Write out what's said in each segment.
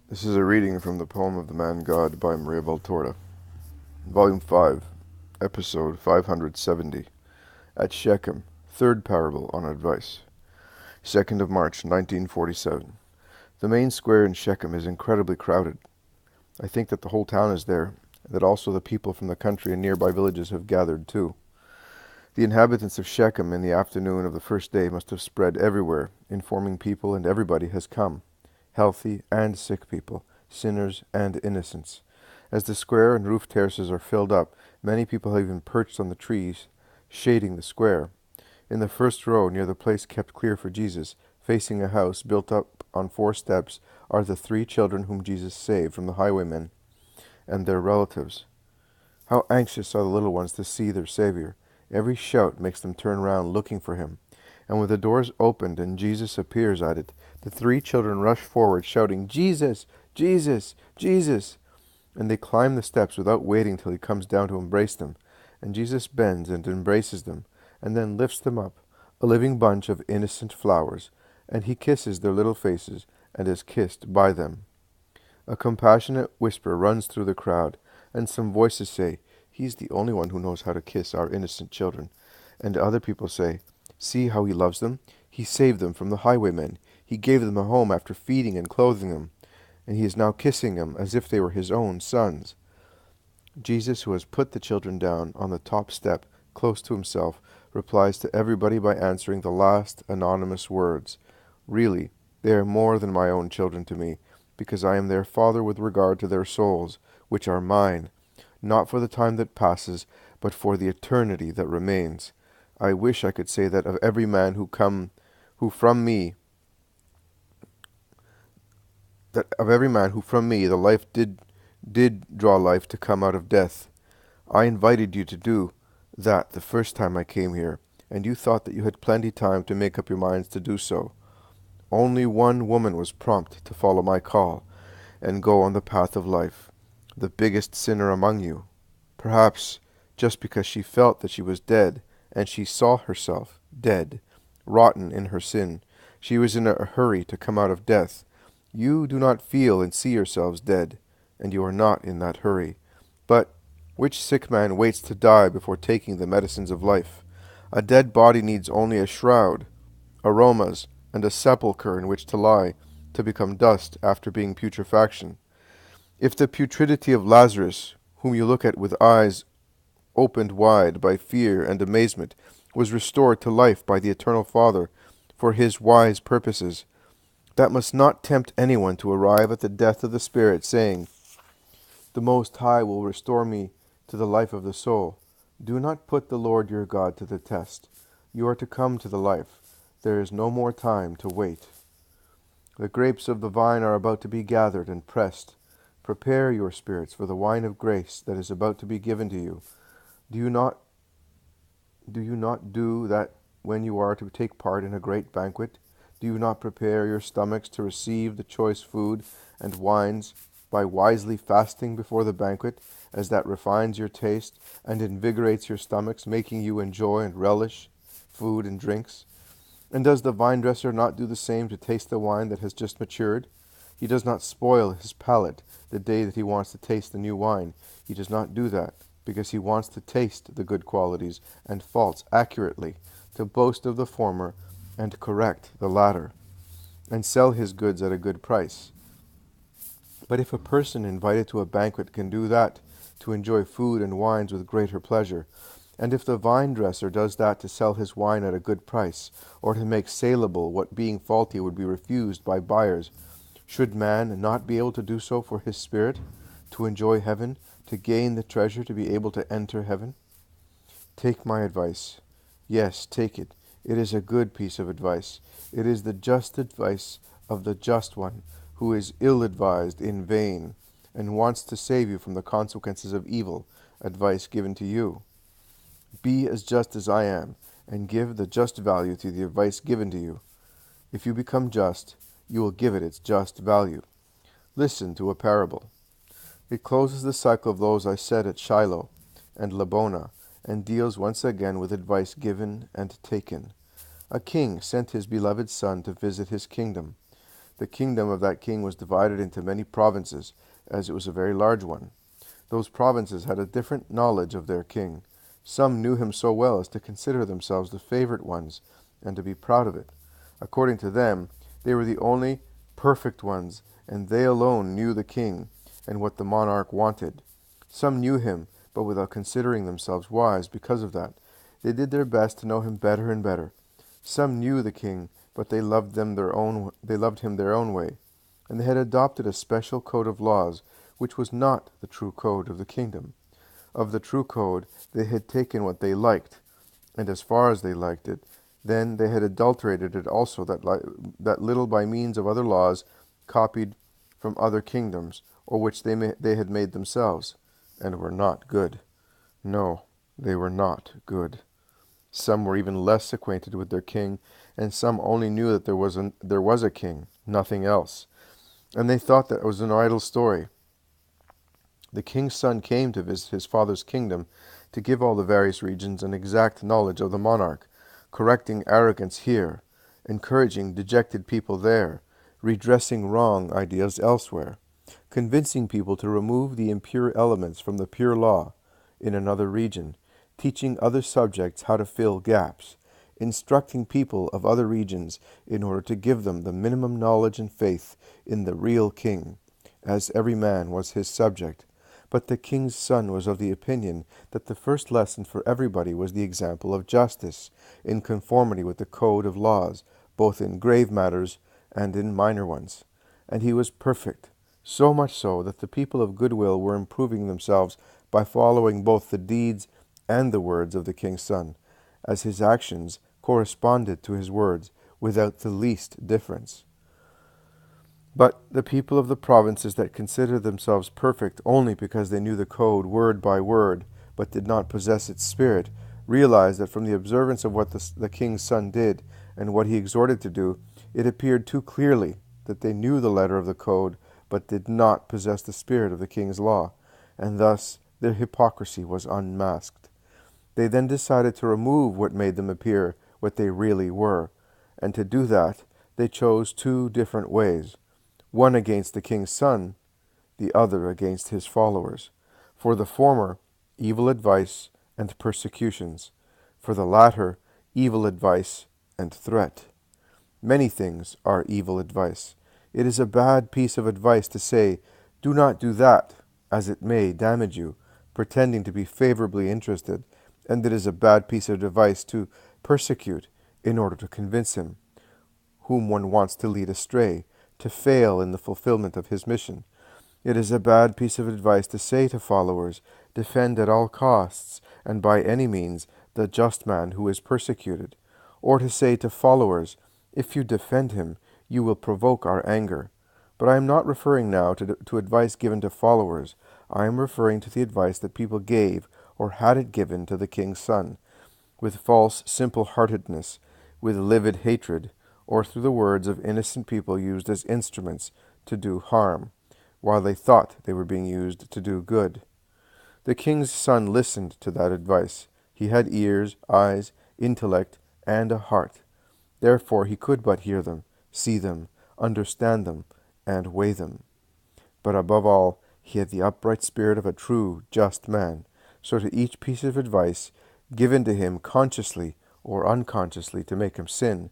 This is a reading from the poem of the Man God by Maria Valtorta, Volume 5, Episode 570, at Shechem, Third Parable on Advice, 2nd of March, 1947. The main square in Shechem is incredibly crowded. I think that the whole town is there, and that also the people from the country and nearby villages have gathered too. The inhabitants of Shechem in the afternoon of the first day must have spread everywhere, informing people, and everybody has come, healthy and sick people, sinners and innocents. As the square and roof terraces are filled up, many people have even perched on the trees, shading the square. In the first row, near the place kept clear for Jesus, facing a house built up on 4 steps, are the 3 children whom Jesus saved from the highwaymen and their relatives. How anxious are the little ones to see their Savior. Every shout makes them turn round looking for him. And when the doors opened and Jesus appears at it, the 3 children rush forward shouting, "Jesus! Jesus! Jesus!" And they climb the steps without waiting till he comes down to embrace them. And Jesus bends and embraces them, and then lifts them up, a living bunch of innocent flowers, and he kisses their little faces and is kissed by them. A compassionate whisper runs through the crowd, and some voices say, "He's the only one who knows how to kiss our innocent children." And other people say, "See how he loves them. He saved them from the highwaymen. He gave them a home after feeding and clothing them, and he is now kissing them as if they were his own sons." Jesus, who has put the children down on the top step, close to himself, replies to everybody by answering the last anonymous words. "Really, they are more than my own children to me, because I am their father with regard to their souls, which are mine, not for the time that passes, but for the eternity that remains. I wish I could say that of every man who from me the life did draw life to come out of death. I invited you to do that the first time I came here, and you thought that you had plenty time to make up your minds to do so. Only one woman was prompt to follow my call and go on the path of life, the biggest sinner among you. Perhaps just because she felt that she was dead, and she saw herself dead, rotten in her sin, she was in a hurry to come out of death. You do not feel and see yourselves dead, and you are not in that hurry. But which sick man waits to die before taking the medicines of life? A dead body needs only a shroud, aromas, and a sepulchre in which to lie, to become dust after being putrefaction. If the putridity of Lazarus, whom you look at with eyes opened wide by fear and amazement, was restored to life by the Eternal Father for his wise purposes, that must not tempt anyone to arrive at the death of the spirit, saying, "The Most High will restore me to the life of the soul." Do not put the Lord your God to the test. You are to come to the life. There is no more time to wait. The grapes of the vine are about to be gathered and pressed. Prepare your spirits for the wine of grace that is about to be given to you. Do you not do that when you are to take part in a great banquet? Do you not prepare your stomachs to receive the choice food and wines by wisely fasting before the banquet, as that refines your taste and invigorates your stomachs, making you enjoy and relish food and drinks? And does the vine dresser not do the same to taste the wine that has just matured? He does not spoil his palate the day that he wants to taste the new wine. He does not do that, because he wants to taste the good qualities and faults accurately, to boast of the former and correct the latter, and sell his goods at a good price. But if a person invited to a banquet can do that, to enjoy food and wines with greater pleasure, and if the vine dresser does that to sell his wine at a good price, or to make saleable what being faulty would be refused by buyers, should man not be able to do so for his spirit, to enjoy heaven, to gain the treasure, to be able to enter heaven? Take my advice. Yes, take it. It is a good piece of advice. It is the just advice of the just one, who is ill-advised in vain, and wants to save you from the consequences of evil, advice given to you. Be as just as I am, and give the just value to the advice given to you. If you become just, you will give it its just value. Listen to a parable. It closes the cycle of those I said at Shiloh and Labona, and deals once again with advice given and taken. A king sent his beloved son to visit his kingdom. The kingdom of that king was divided into many provinces, as it was a very large one. Those provinces had a different knowledge of their king. Some knew him so well as to consider themselves the favorite ones, and to be proud of it. According to them, they were the only perfect ones, and they alone knew the king and what the monarch wanted. Some knew him, but without considering themselves wise because of that. They did their best to know him better and better. Some knew the king, but they loved him their own way, and they had adopted a special code of laws, which was not the true code of the kingdom. Of the true code, they had taken what they liked, and as far as they liked it, then they had adulterated it also, that little by means of other laws copied from other kingdoms, or which they had made themselves, and were not good. No, they were not good. Some were even less acquainted with their king, and some only knew that there was a king, nothing else. And they thought that it was an idle story. The king's son came to visit his father's kingdom to give all the various regions an exact knowledge of the monarch, correcting arrogance here, encouraging dejected people there, redressing wrong ideas elsewhere, convincing people to remove the impure elements from the pure law in another region, teaching other subjects how to fill gaps, instructing people of other regions in order to give them the minimum knowledge and faith in the real king, as every man was his subject. But the king's son was of the opinion that the first lesson for everybody was the example of justice, in conformity with the code of laws, both in grave matters and in minor ones. And he was perfect, so much so that the people of goodwill were improving themselves by following both the deeds and the words of the king's son, as his actions corresponded to his words without the least difference. But the people of the provinces that considered themselves perfect only because they knew the code word by word, but did not possess its spirit, realized that from the observance of what the king's son did and what he exhorted to do, it appeared too clearly that they knew the letter of the code, but did not possess the spirit of the king's law, and thus their hypocrisy was unmasked. They then decided to remove what made them appear what they really were, and to do that they chose two different ways, one against the king's son, the other against his followers. For the former, evil advice and persecutions. For the latter, evil advice and threat. Many things are evil advice. It is a bad piece of advice to say, "Do not do that," as it may damage you, pretending to be favorably interested, and it is a bad piece of advice to persecute in order to convince him, whom one wants to lead astray, to fail in the fulfillment of his mission. It is a bad piece of advice to say to followers, "Defend at all costs, and by any means, the just man who is persecuted," or to say to followers, "If you defend him, you will provoke our anger." But I am not referring now to advice given to followers. I am referring to the advice that people gave, or had it given, to the king's son, with false simple-heartedness, with livid hatred, or through the words of innocent people used as instruments to do harm, while they thought they were being used to do good. The king's son listened to that advice. He had ears, eyes, intellect, and a heart. Therefore he could but hear them, see them, understand them, and weigh them. But above all, he had the upright spirit of a true, just man. So to each piece of advice, given to him consciously or unconsciously to make him sin,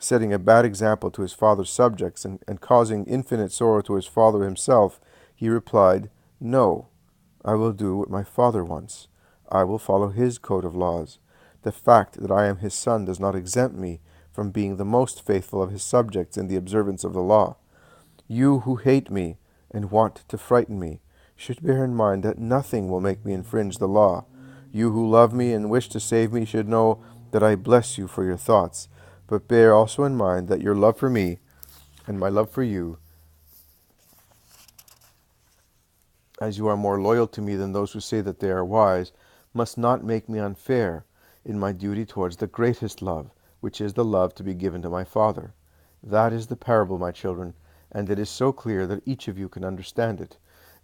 setting a bad example to his father's subjects and causing infinite sorrow to his father himself, he replied, "No, I will do what my father wants. I will follow his code of laws. The fact that I am his son does not exempt me from being the most faithful of his subjects in the observance of the law. You who hate me and want to frighten me should bear in mind that nothing will make me infringe the law. You who love me and wish to save me should know that I bless you for your thoughts, but bear also in mind that your love for me and my love for you, as you are more loyal to me than those who say that they are wise, must not make me unfair in my duty towards the greatest love, which is the love to be given to my Father. That is the parable, my children, and it is so clear that each of you can understand it.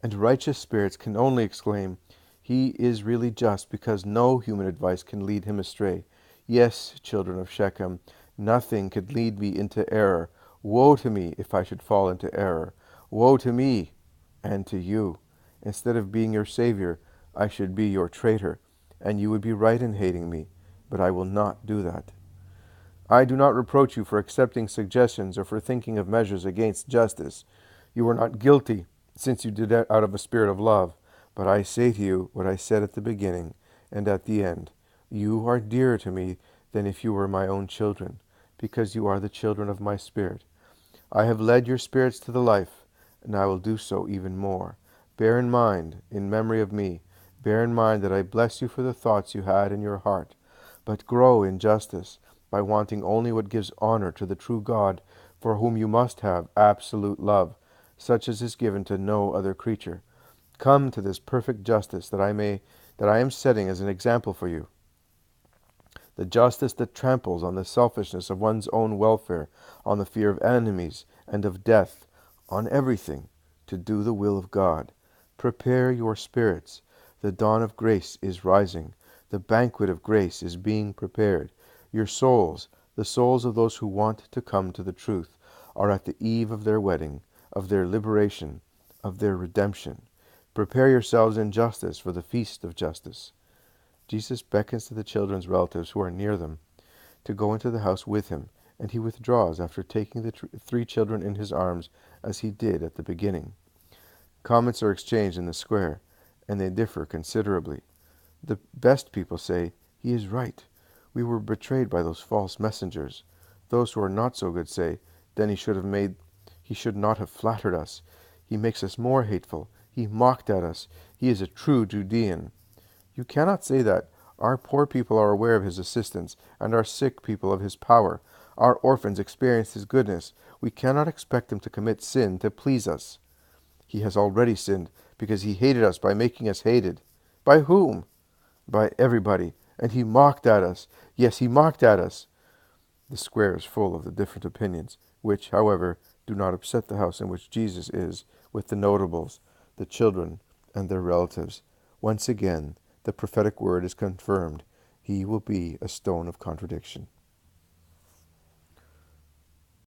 And righteous spirits can only exclaim, 'He is really just, because no human advice can lead him astray.' Yes, children of Shechem, nothing could lead me into error Woe to me if I should fall into error. Woe to me and to you. Instead of being your Savior, I should be your traitor, and you would be right in hating me, but I will not do that. I do not reproach you for accepting suggestions or for thinking of measures against justice. You are not guilty, since you did it out of a spirit of love. But I say to you what I said at the beginning and at the end. You are dearer to me than if you were my own children, because you are the children of my spirit. I have led your spirits to the life, and I will do so even more. Bear in mind, in memory of me, bear in mind that I bless you for the thoughts you had in your heart. But grow in justice, by wanting only what gives honor to the true God, for whom you must have absolute love, such as is given to no other creature. Come to this perfect justice that I am setting as an example for you. The justice that tramples on the selfishness of one's own welfare, on the fear of enemies and of death, on everything, to do the will of God. Prepare your spirits. The dawn of grace is rising. The banquet of grace is being prepared. Your souls, the souls of those who want to come to the truth, are at the eve of their wedding, of their liberation, of their redemption. Prepare yourselves in justice for the feast of justice. Jesus beckons to the children's relatives who are near them to go into the house with him, and he withdraws after taking the three children in his arms as he did at the beginning. Comments are exchanged in the square, and they differ considerably. The best people say, "He is right. We were betrayed by those false messengers." Those who are not so good say, "Then he should not have flattered us. He makes us more hateful. He mocked at us. He is a true Judean." You cannot say that. Our poor people are aware of his assistance, and our sick people of his power. Our orphans experience his goodness. We cannot expect him to commit sin to please us. He has already sinned, because he hated us by making us hated. By whom? By everybody. And he mocked at us. Yes, he mocked at us. The square is full of the different opinions, which, however, do not upset the house in which Jesus is, with the notables, the children, and their relatives. Once again, the prophetic word is confirmed. He will be a stone of contradiction.